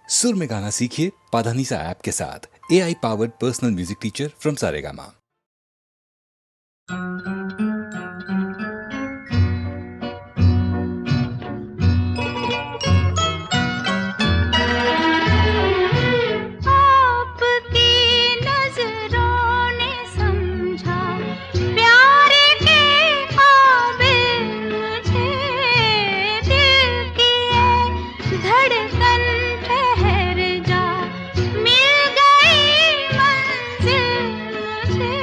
सुर में गाना सीखिए पाधानीसा ऐप के साथ। AI powered personal music teacher from Saregama. आपकी नजरों ने समझा प्यार के काबिल मुझे, दिल की ये धड़कन ठहर जा, मिल गई मंजिल मुझे।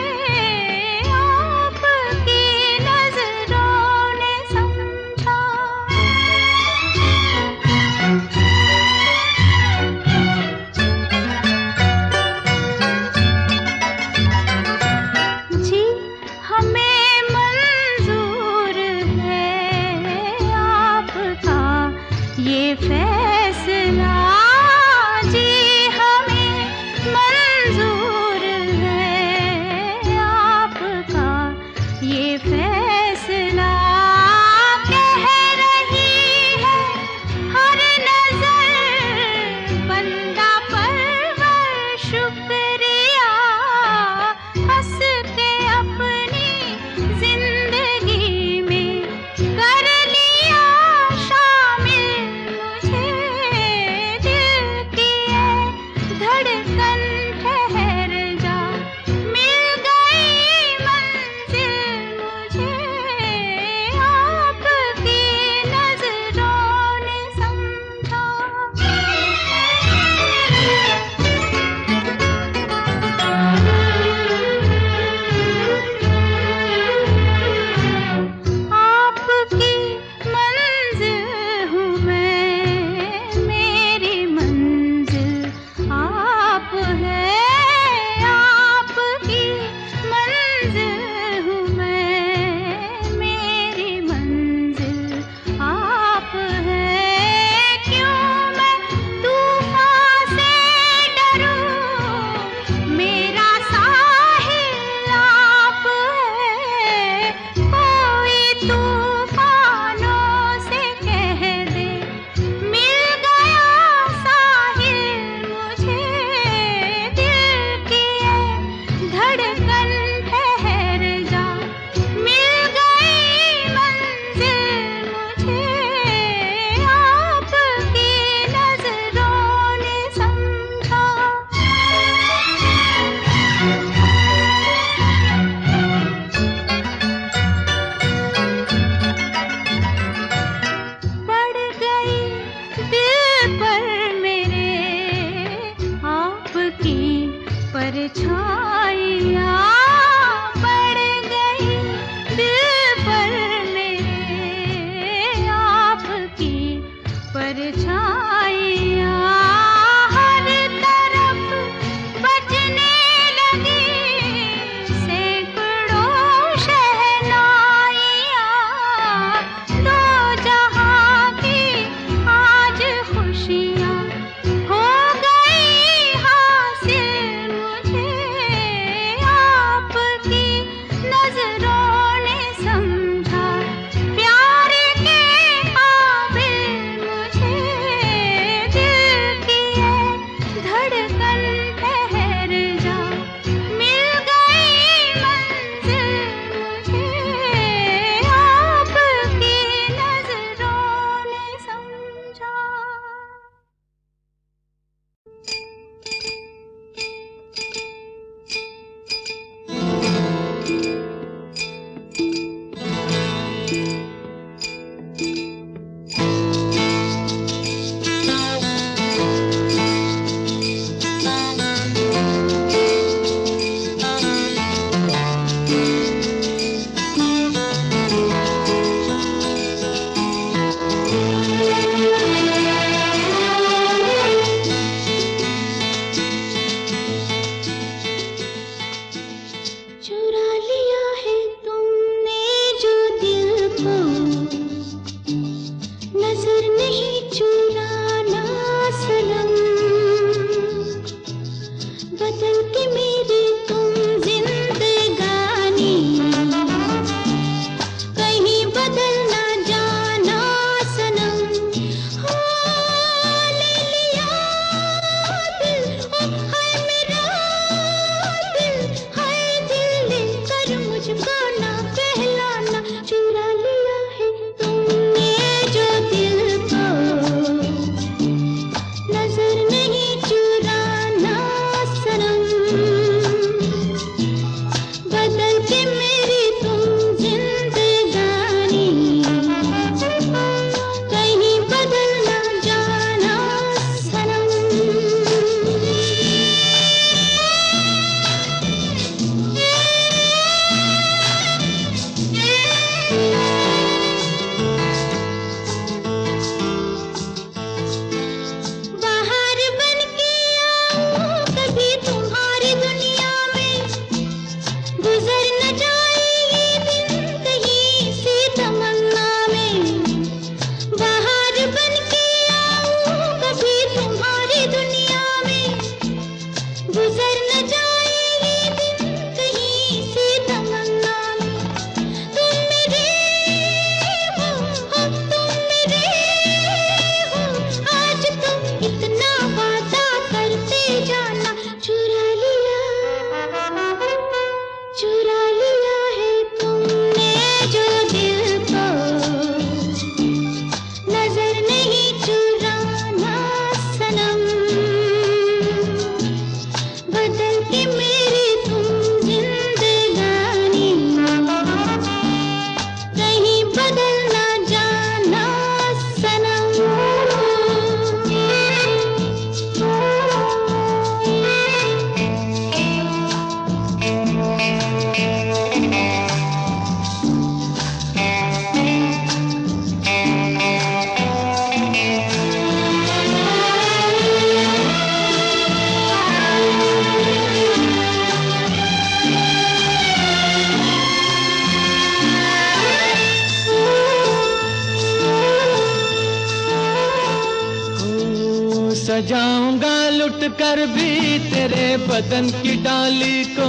सजाऊंगा लुट कर भी तेरे बदन की डाली को,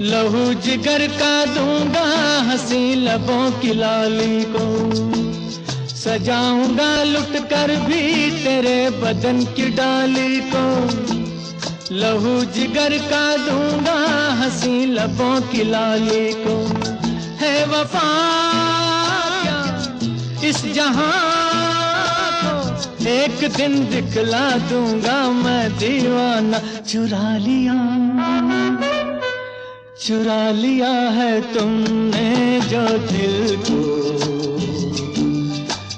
लहू जिगर का दूंगा हंसी लबों की लाली को। सजाऊंगा लुट कर भी तेरे बदन की डाली को, लहू जिगर का दूंगा हंसी लबों की लाली को। है वफा क्या इस जहां को, एक दिन दिखला दूंगा मैं दीवाना। चुरा लिया है तुमने जो दिल को,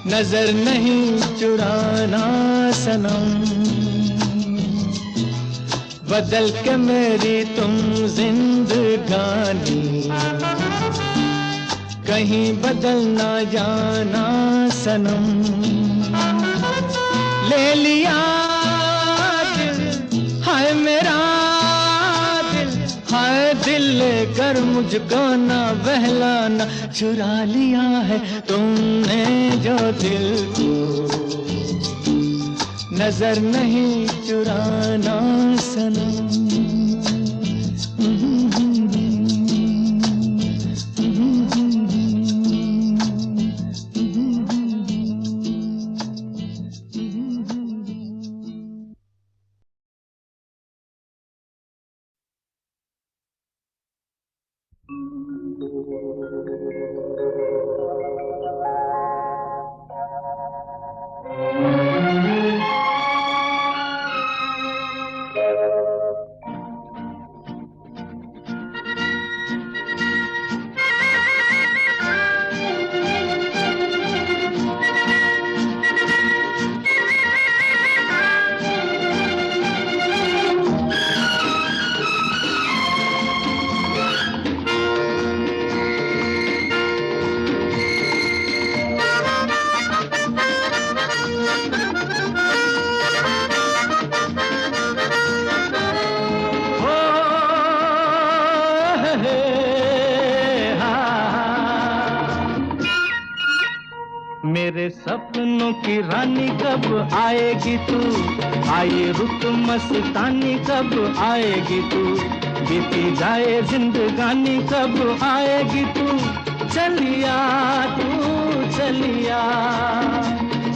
नजर नहीं चुराना सनम। बदल के मेरी तुम जिंदगानी, कहीं बदल ना जाना सनम। ले लिया दिल, हाय मेरा दिल, हाय दिल लेकर मुझको ना बहलाना। चुरा लिया है तुमने जो दिल को, नजर नहीं चुराना सनम। मेरे सपनों की रानी कब आएगी तू, आए रुत मस्तानी कब आएगी तू, बीती जाए जिंदगानी कब आएगी तू, चलिया तू चलिया।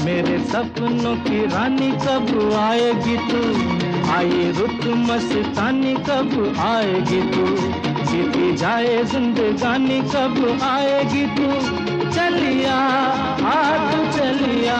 मेरे सपनों की रानी कब आएगी तू, आए रुत मस्तानी कब आएगी तू, बीती जाए जिंदगानी कब आएगी तू, चलिया आ तू चलिया।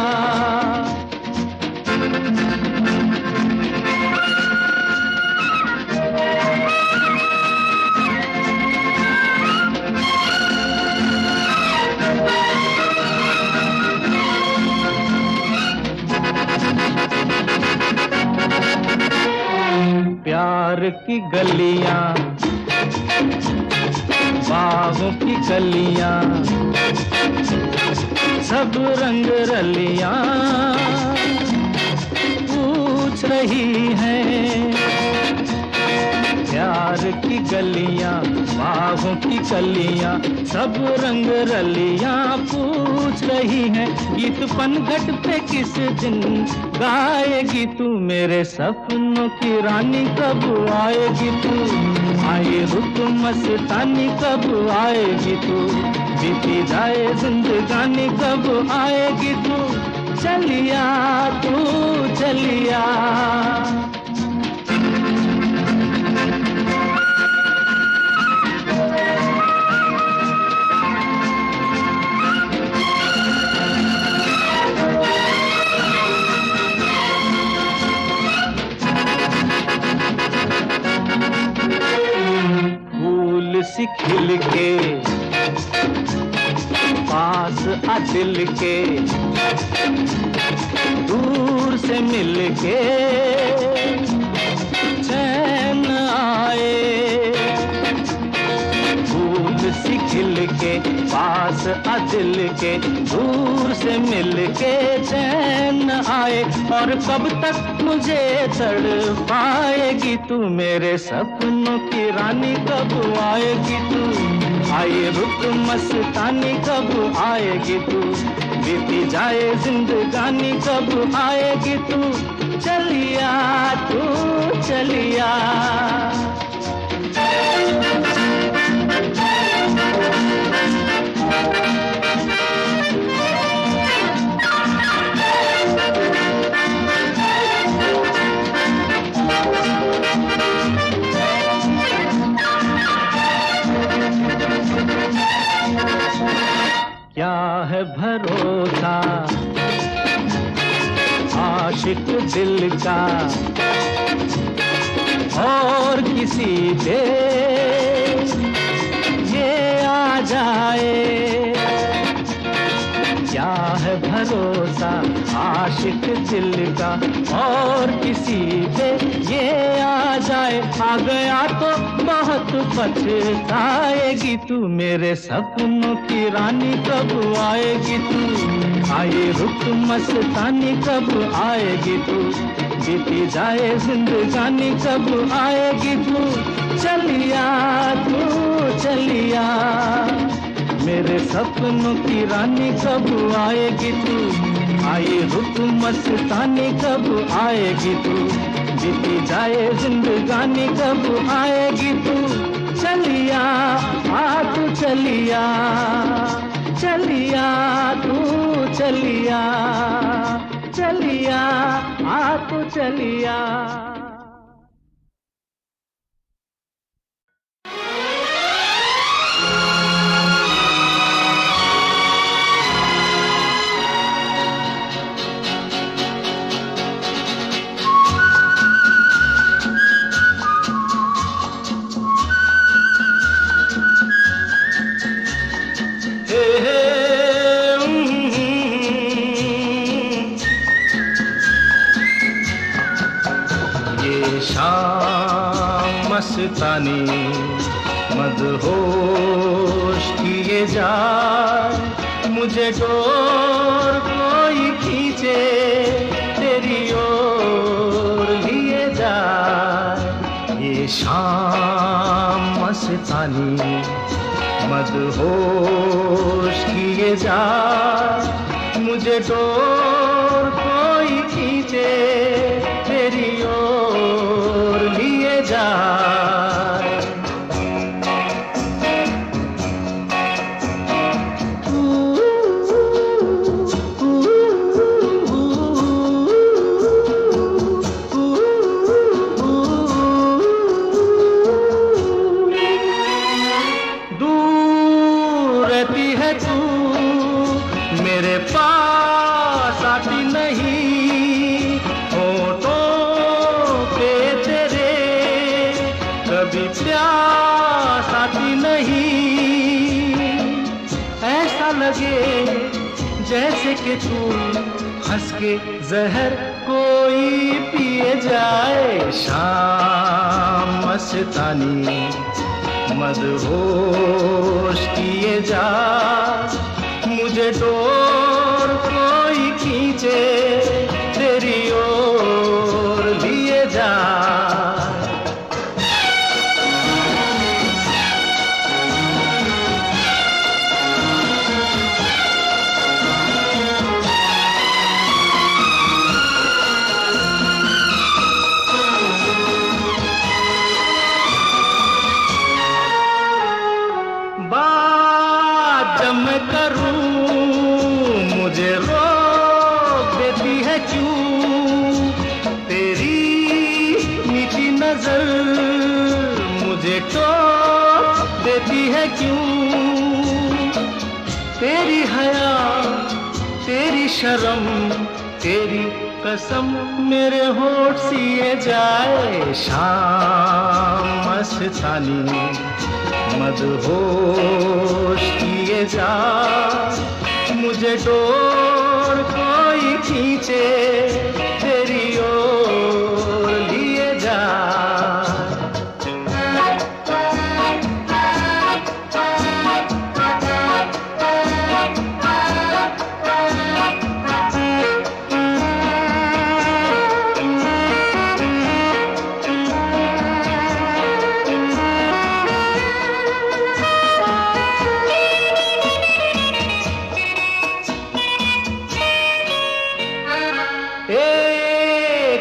प्यार की गलियां, बागों की कलियां, सब रंग रलियां पूछ रही हैं। प्यार की गलियां, बागों की कलियां, सब रंग रलियां पूछ रही हैं। गीत पनघट पे किस दिन गाएगी तू, मेरे सपनों की रानी कब आएगी तू, आए रुत मस्तानी कब आएगी तू, बीती जाए जिंदगानी कब आएगी तू, चलिया तू चलिया। फूल सी खिल के पास आ दिल के, दूर से मिल के चैन आए। फूल सी खिल के पास आ दिल के, दूर से मिल के चैन आए। और कब तक मुझे तड़पाएगी तू, मेरे सपनों की रानी कब आएगी तू, आए रुत मस्तानी कब आएगी तू, बीती जाए जिंदगानी कब आएगी तू चलिया, तू चलिया। क्या है भरोसा आशिक दिल का और किसी पे ये आ जाए। क्या है भरोसा आशिक दिल का और किसी पे ये आ जाए। आ गया तो बहुत पछताएगी तू, मेरे सपनों की रानी कब आएगी तू। आए रुक मस्तानी कब आएगी तू, बीती जाए जिंदगानी कब आएगी तू चलिया, तू चलिया। मेरे सपनों की रानी कब आएगी तू। आए रुक मस्तानी कब आएगी तू, बीती जाए जिंदगानी कब आएगी तू चलिया, आ तू चलिया, चलिया तू चलिया, चलिया आ तू चलिया। मस्तानी मदहोश किए जाए, मुझे डोर कोई खींचे तेरी ओर लिए जाए। ये शाम मस्तानी मदहोश किए जाए, मुझे डोर कोई खींचे तेरी ओर लिए जाए। जैसे कि तू हंस के जहर कोई पिए जाए। शाम मस्तानी मदहोश किए जा, मुझे डोर कोई खींचे तेरी ओर लिए जा। देती है क्यों तेरी हया, तेरी शर्म, तेरी कसम मेरे होठ सिए जाए। शाम मस्तानी मदहोश किए जा, मुझे डोर कोई खींचे तेरी ओर लिए जा।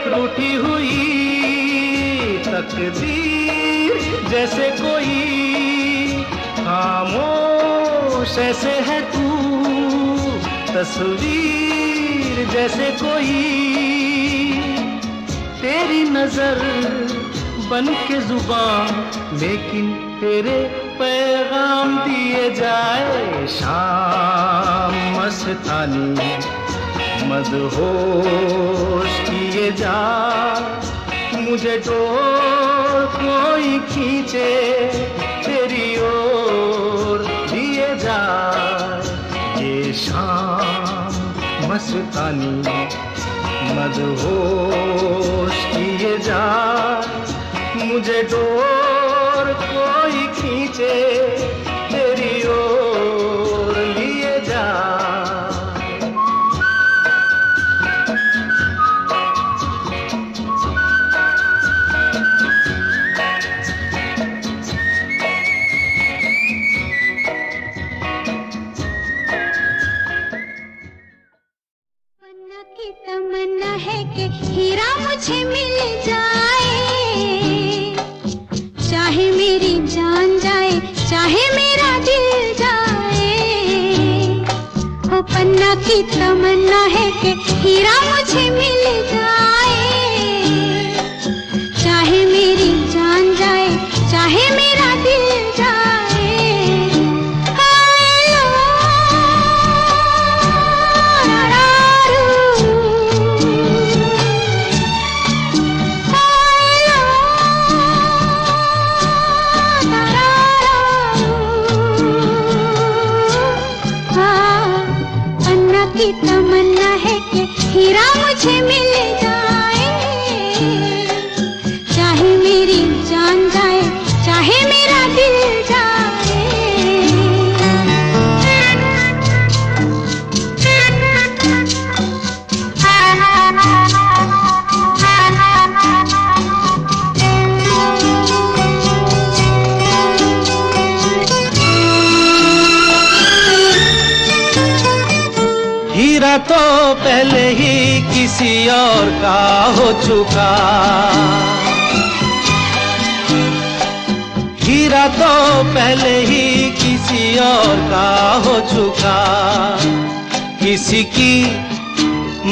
रूठी हुई तकदीर जैसे कोई, खामोश ऐसे है तू, तस्वीर जैसे कोई। तेरी नजर बन के जुबान, लेकिन तेरे पैगाम दिए जाए। शाम मस्तानी मदहोश किए जा, मुझे डोर कोई खींचे तेरी ओर दिए जा। ये शाम मस्तानी मदहोश किए जा, मुझे डोर कोई खींचे तेरी ओर लिए जा। तमन्ना की तमन्ना है कि हीरा मुझे मिल जाए, चाहे मेरी जान जाए, चाहे मेरा दिल जाए। ओ पन्ना की तमन्ना है कि हीरा मुझे मिल जाए, चाहे मेरी जान जाए, चाहे मेरा दिल जाए। की तमन्ना है कि हीरा मुझे मिल जाए, चाहे मेरी जान जाए, चाहे मेरा दिल जाए। हीरा तो पहले ही किसी और का हो चुका, हीरा तो पहले ही किसी और का हो चुका। किसी की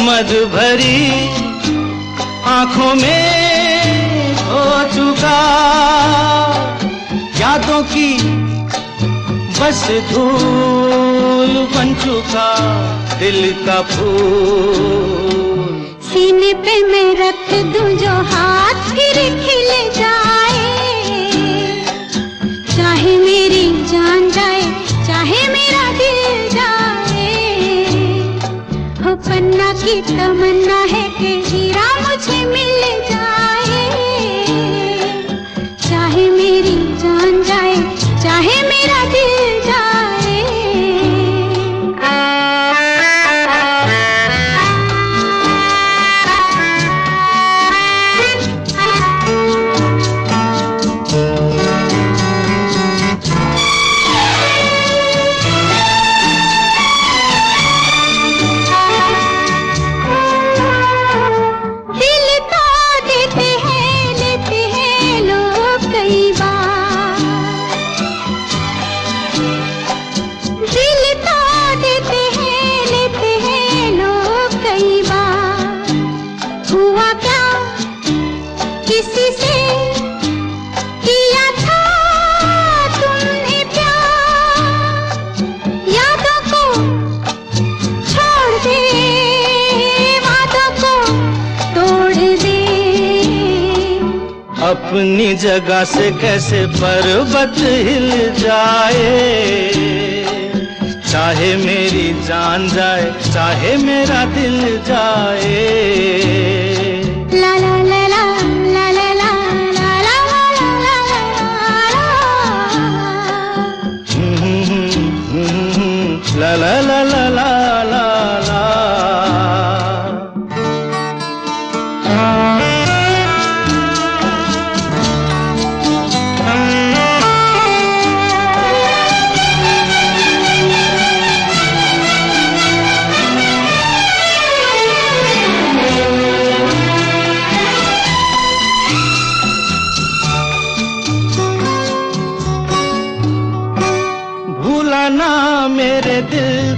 मद भरी आंखों में हो चुका, यादों की बस धूल बन चुका दिल का फूल। सीने पे मैं रख दूं जो हाथ फिर खिल जाए, चाहे मेरी जान जाए, चाहे मेरा दिल जाए। हो पन्ना की तमन्ना है कि हीरा मुझे मिल जाए, चाहे मेरी जान जाए, चाहे मेरा दिल जाए। अपनी जगह से कैसे पर्वत हिल जाए, चाहे मेरी जान जाए, चाहे मेरा दिल जाए। ला ला ला ला ला ला ला ला ला ला ला ला ला ला ला ला।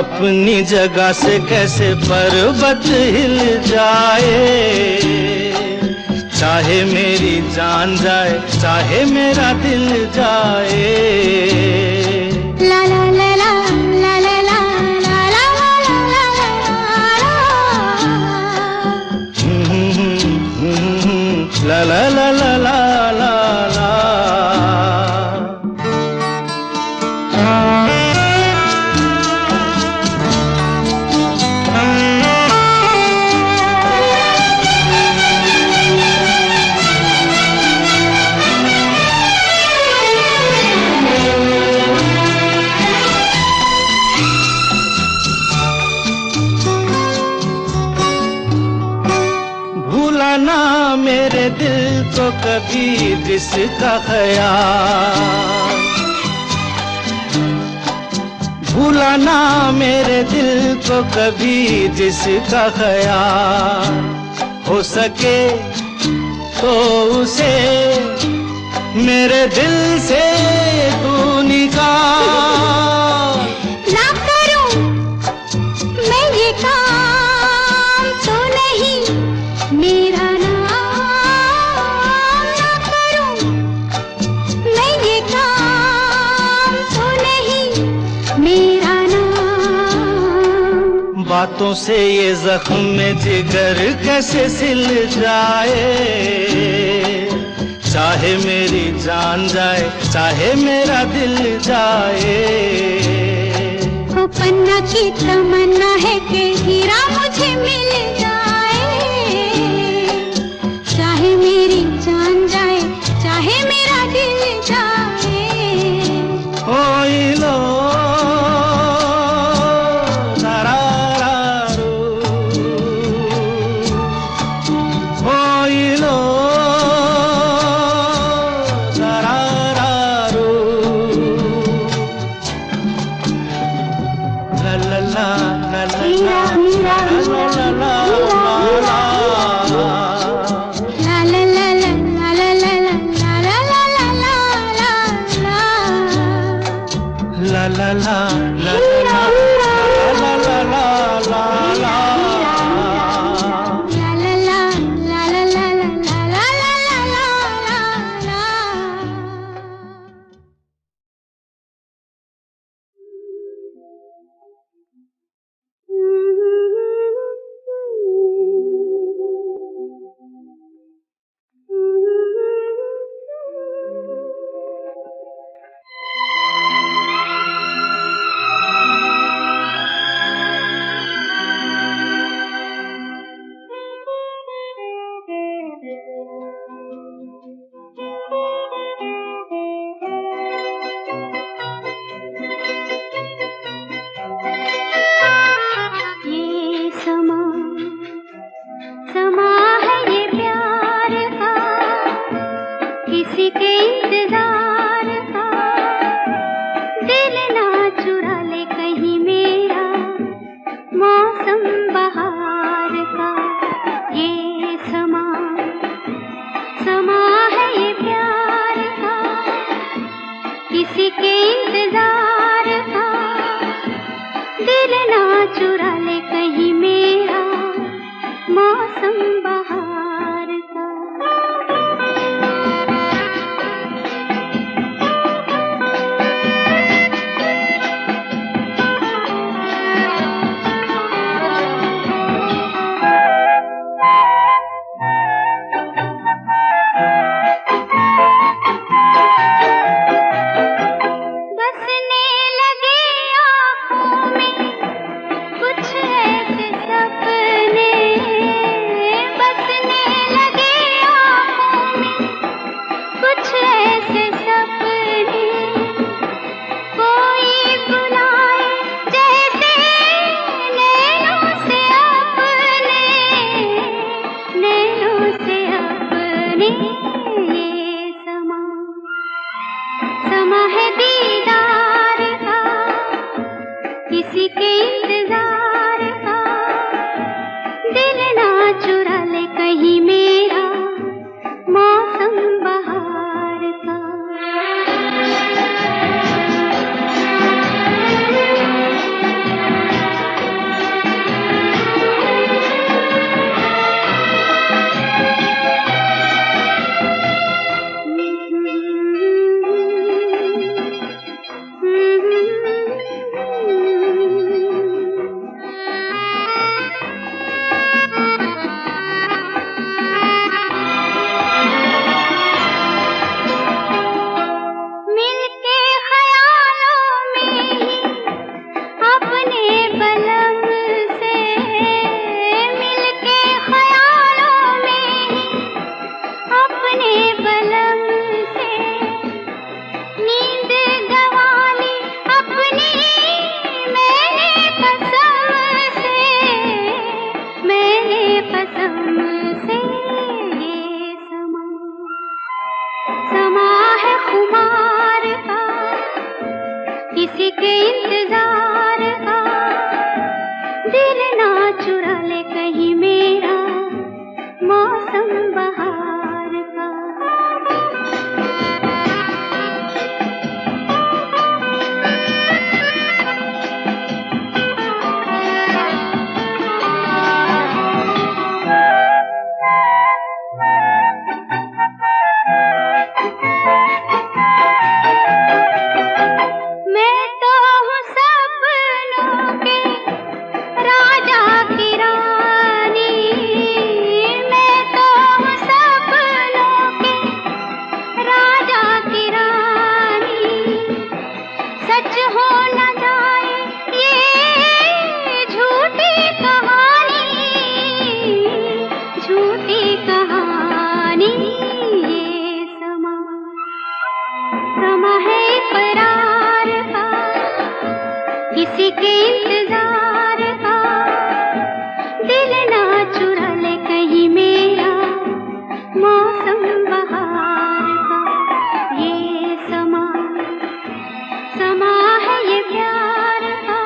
अपनी जगह से कैसे पर्वत हिल जाए। चाहे मेरी जान जाए, चाहे मेरा दिल जाए। ला ला ला ला ला ला ला ला ला ला ला ला ला ला ला ला। भूला ना मेरे दिल को कभी जिसका ख्याल, भूला ना मेरे दिल को कभी जिसका ख्याल। हो सके तो उसे मेरे दिल से तू निकाल। ना करूं मैं ये काम तो नहीं मेरा नाम। ना करूं मैं ये काम तो नहीं मेरा नाम। बातों से ये जख्म में जिगर कैसे सिल जाए। चाहे मेरी जान जाए, चाहे मेरा दिल जाए। ओ पन्ना की तमन्ना है कि हीरा मुझे मिल जाए। चाहे मेरी जान जाए, चाहे मेरा दिल जाए। ओई लो दरारारू, ओई लो दरारारू। ला ला ला ला ला हीरा हीरा ला ला ला ला ला। ला ला ला ला ला ला ला ला ला ला ला ला ला। La la la la la la la la la la. ला ला ला ला ला ला ला ला ला ला ला। ये समा समा है ये प्यार का, किसी के इंतजार का। दिल ना चुरा ले कहीं मेरा मौसम बहार का। ये समा समा है ये प्यार का, किसी के इंतजार का। दिल ना चुरा ले कहीं मेरा मौसम बहार का। बसने लगे आँखों में कुछ ऐसे सपने, बसने लगे आँखों में कुछ ऐसे सपने। कोई बुलाए जैसे नैनों से अपने, नैनों से अपने। ये समा समा है दीदार का, किसी के इंतजार का। दिल ना चुरा ले कहीं मेरा मौसम बहार का। किसी के इंतजार का, दिल ना चुरा ले कहीं मेरा मौसम बहार का। मैं तो हूँ सपनों के राजा की रानी, मैं तो हूँ सपनों के राजा की रानी। सच हो न जाए ये झूठी कहानी, झूठी कहानी। ये समा है इकरार का, किसी के इंतजार का, दिल ना चुरा ले कहीं मेरा मौसम बहार का। ये समा है ये प्यार का।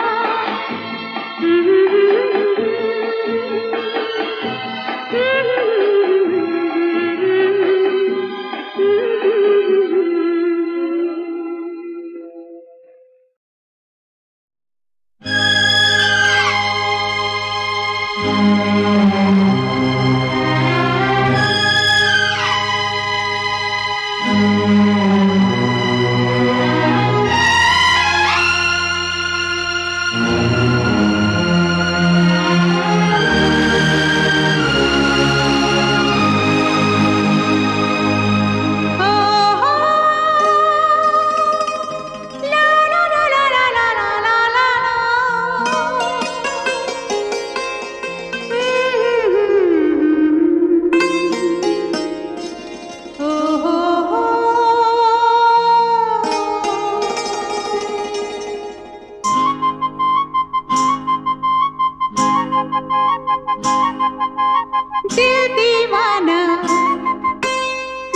दिल दीवाना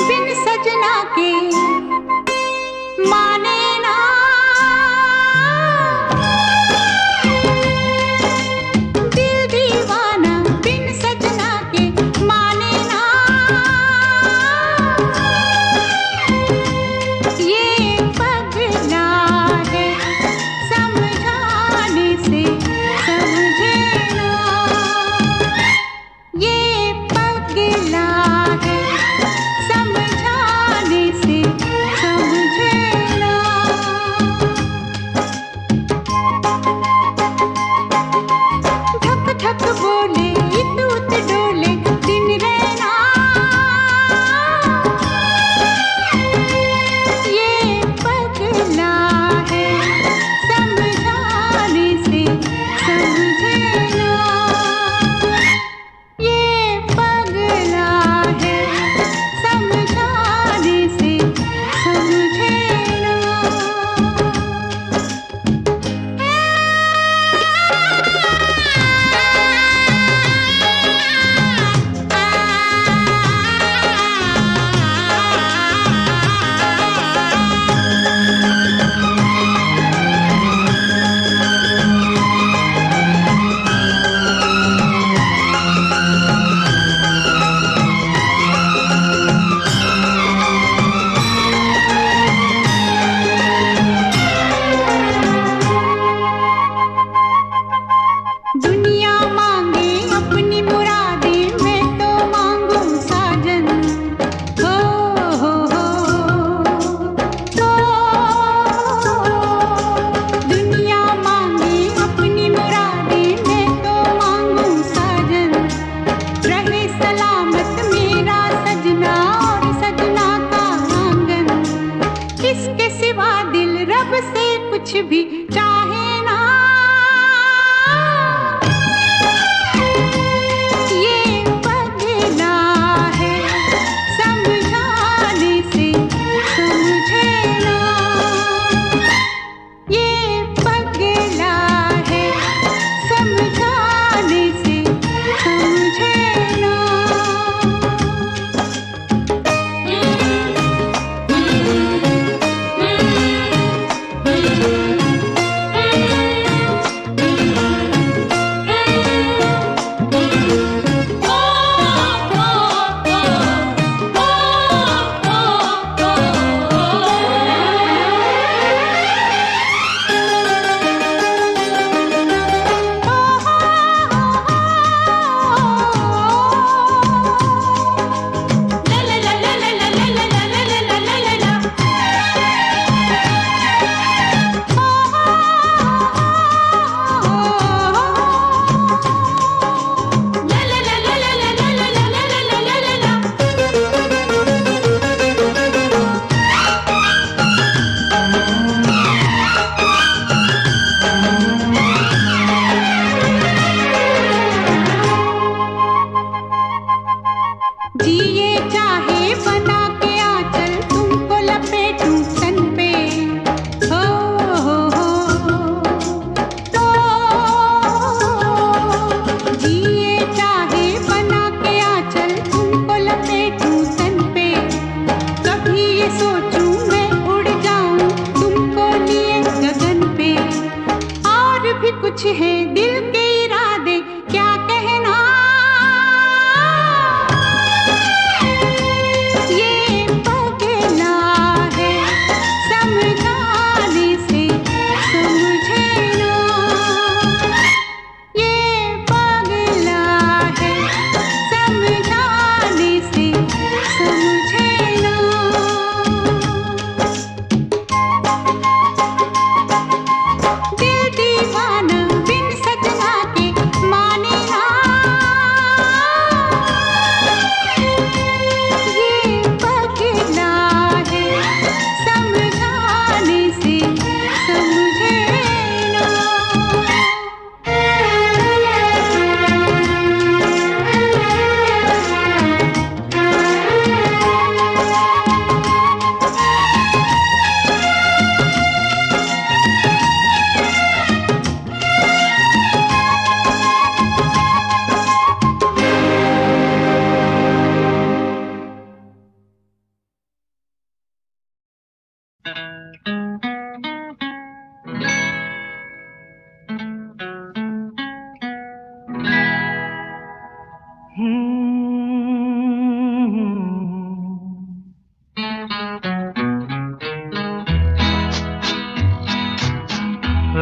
बिन सजना के माने ना, दिल दीवाना बिन सजना के माने ना। ये पगला है समझाने से समझे ना, ये पगला है समझाने से समझे ना। धक धक बोले दूत डोले दिन रहना, ये पगला है समझाने से समझे ना, ये पगला है समझाने से समझे ना। दुनिया मांगे अपनी मुरादें, मैं तो मांगू साजन। हो दुनिया मांगे अपनी मुरादें, मैं तो मांगू साजन। रहे सलामत मेरा सजना और सजना का आंगन, इसके सिवा दिल रब से कुछ भी चाहे ना। ये पगला है समझाने से समझे ना, ये पगला है समझाने से समझे ना। कुछ है दिल के इरादे, क्या कहना। ये पगला है समझाने से समझे ना, ये पगला है समझाने से समझे ना। दिल दीवाना बिन सजना के माने ना, ये पगला है समझाने से समझे ना।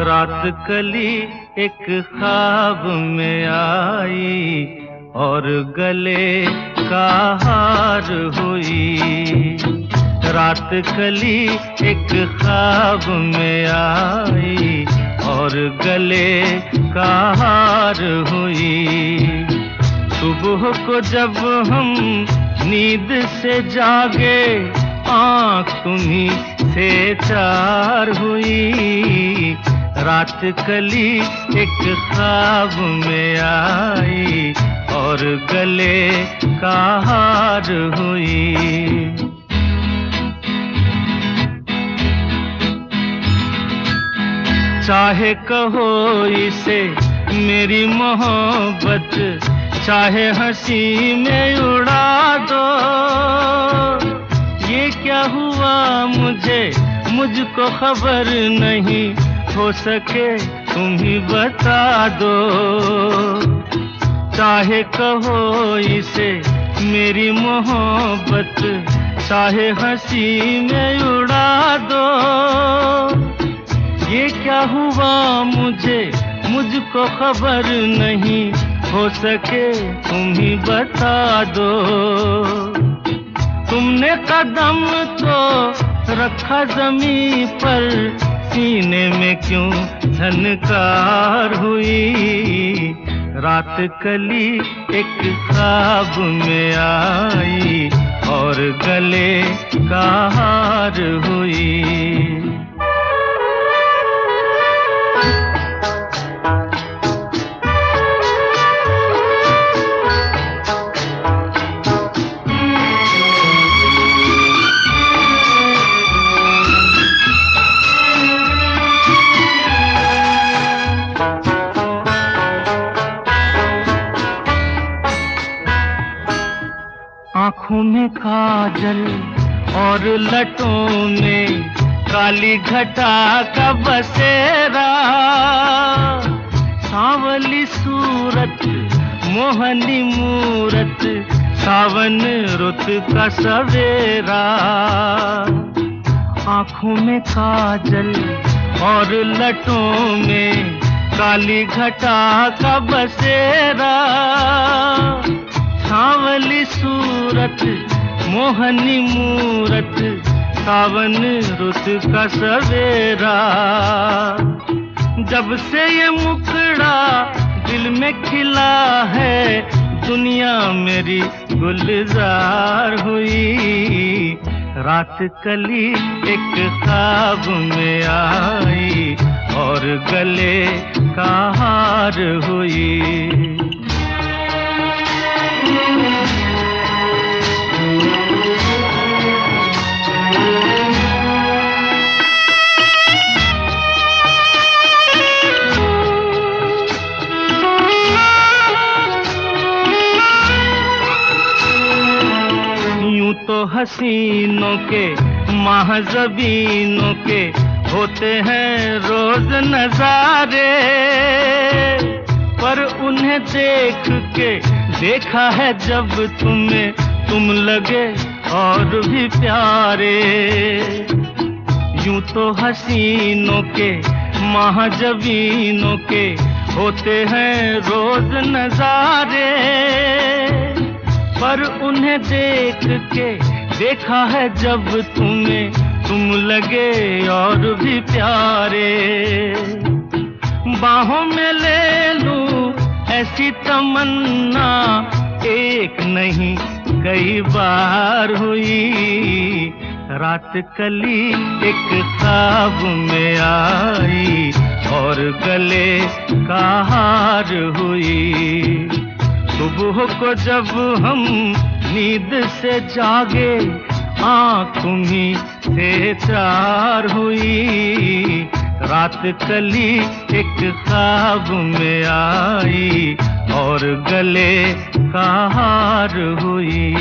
रात कली एक ख्वाब में आई और गले का हार हुई। रात कली एक ख्वाब में आई और गले का हार हुई। सुबह को जब हम नींद से जागे, आँख तुम्हीं से चार हुई। रात कली एक ख्वाब में आई और गले का हार हुई। चाहे कहो इसे मेरी मोहब्बत, चाहे हंसी में उड़ा दो। ये क्या हुआ मुझको खबर नहीं, हो सके तुम ही बता दो। चाहे कहो इसे मेरी मोहब्बत, चाहे हंसी में उड़ा दो। ये क्या हुआ मुझको खबर नहीं, हो सके तुम ही बता दो। तुमने कदम तो रखा ज़मीं पर, सीने में क्यों झनकार हुई। रात कली एक ख्वाब में आई और गले का हार हुई। आँखों में काजल और लटों में काली घटा का बसेरा। सांवली सूरत मोहनी मूरत, सावन रुत का सवेरा। आँखों में काजल और लटों में काली घटा का बसेरा। सांवली सूरत मोहनी मूरत, सावन रुत का सवेरा। जब से ये मुखड़ा दिल में खिला है, दुनिया मेरी गुलजार हुई। रात कली एक ख्वाब में आई और गले का हार हुई। यूं तो हसीनों के महज़बीनों के होते हैं रोज नजारे, पर उन्हें देख के देखा है जब तुम्हें, तुम लगे और भी प्यारे। यूं तो हसीनों के महाजबीनों के होते हैं रोज नजारे, पर उन्हें देख के देखा है जब तुम्हें, तुम लगे और भी प्यारे। बाहों में ले लूं ऐसी तमन्ना, एक नहीं कई बार हुई। रात कली एक ख्वाब में आई और गले का हार हुई। सुबह को जब हम नींद से जागे, आँख तुम्हीं से चार हुई। रात कली एक ख्वाब में आई और गले का हार हुई।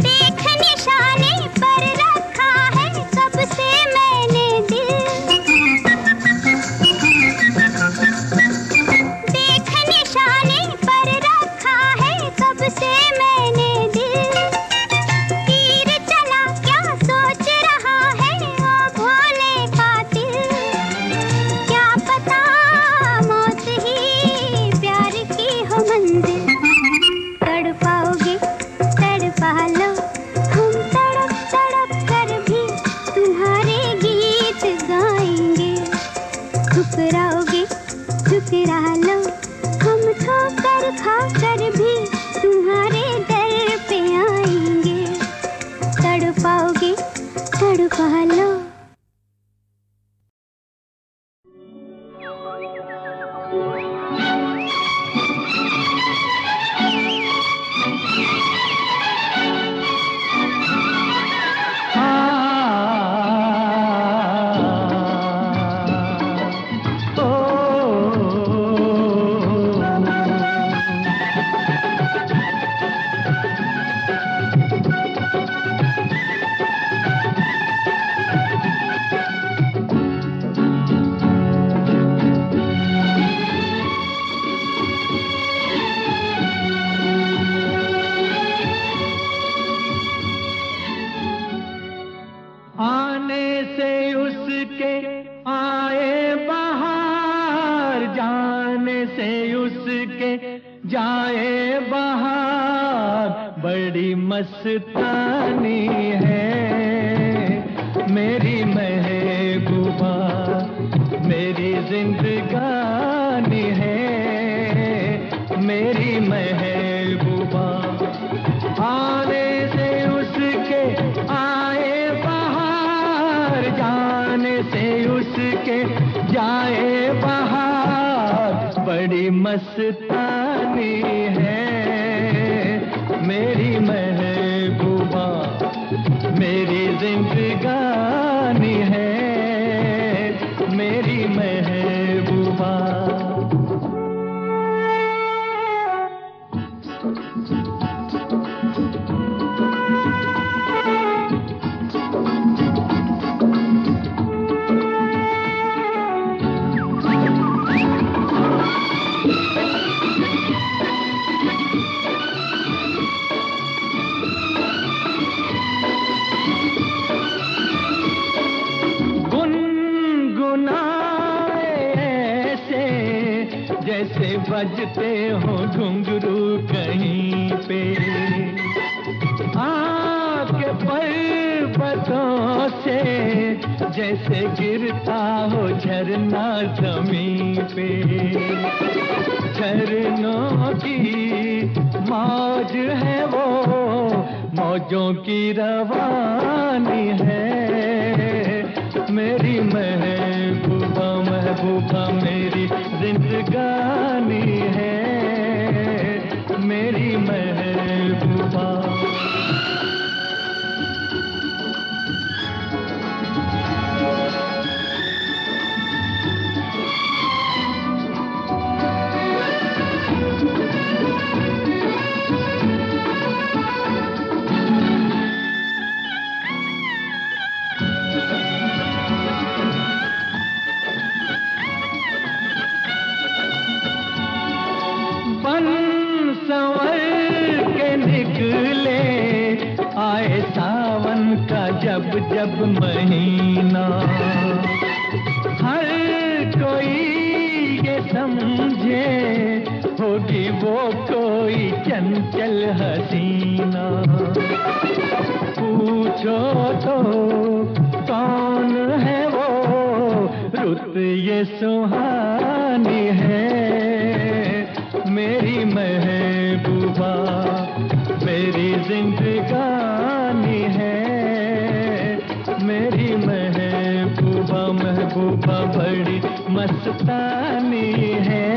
देख निशाने पर रखा है, कब से से उसके आए बहार, जाने से उसके जाए बहार, बड़ी मस्तानी है मेरी महबूबा, मेरी जिंदगानी है मेरी महबूबा। आने से उसके आए बहार, जाने से उसके जाए बहार, बड़ी मस्तानी है मेरी महबूबा, मेरी जिंदगानी है मेरी महबूबा। जैसे बजते हो घुंघरू कहीं पे, आके पर्वतों से जैसे गिरता हो झरना जमीन पे। झरनों की मौज है वो, मौजों की रवानी है मेरी महबूबा, महबूबा मेरी जिंदगानी है मेरी महबूबा। संवर के निकले आए सावन का जब जब महीना, हर कोई ये समझे होगी वो कोई चंचल हसीना। पूछो तो कौन है वो, रुत ये सुहानी है मेरी महबूबा, मेरी जिंदगानी है मेरी महबूबा, महबूबा बड़ी मस्तानी है